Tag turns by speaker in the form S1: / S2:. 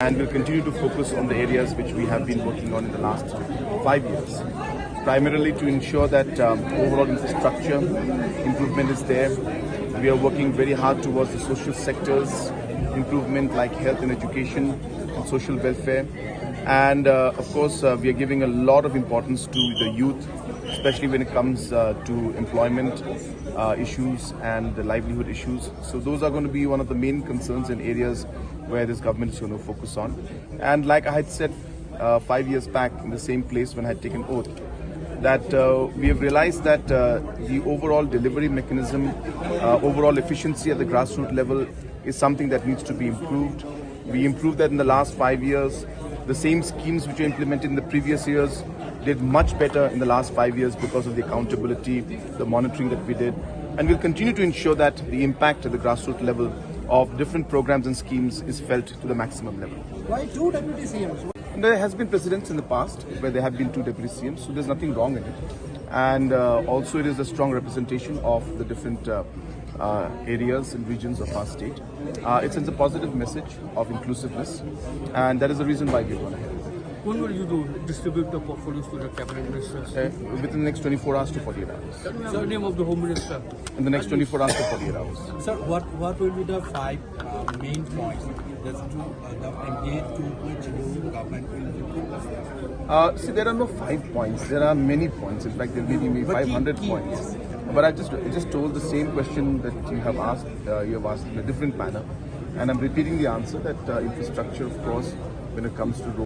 S1: and we'll continue to focus on the areas which we have been working on in the last 5 years, primarily to ensure that overall infrastructure improvement is there. We are working very hard towards the social sectors improvement like health and education and social welfare, and of course we are giving a lot of importance to the youth, especially when it comes to employment issues and the livelihood issues. So those are going to be one of the main concerns and areas where this government is going to focus on. And like I had said 5 years back in the same place when I had taken oath, that we have realized that the overall delivery mechanism, overall efficiency at the grassroots level is something that needs to be improved. We improved that in the last 5 years. The same schemes which were implemented in the previous years did much better in the last 5 years because of the accountability, the monitoring that we did. And we'll continue to ensure that the impact at the grassroots level of different programs and schemes is felt to the maximum level.
S2: Why two deputy CMs?
S1: There has been precedents in the past where there have been two deputy CMs, so there's nothing wrong in it. And also it is a strong representation of the different areas and regions of our state. It sends a positive message of inclusiveness, and that is the reason why we've gone ahead.
S2: When will you distribute the portfolios to the cabinet ministers?
S1: Within the next 24 hours to 48 hours.
S2: Sir, name of the Home Minister?
S1: In the next 24 hours to 48 hours.
S3: Sir, what will be the five main points that to engage to which new government will
S1: See, there are no 5 points. There are many points. In fact, there may be 500 points. But I just told the same question that you have asked. You have asked in a different manner, and I'm repeating the answer that infrastructure, of course, when it comes to roads.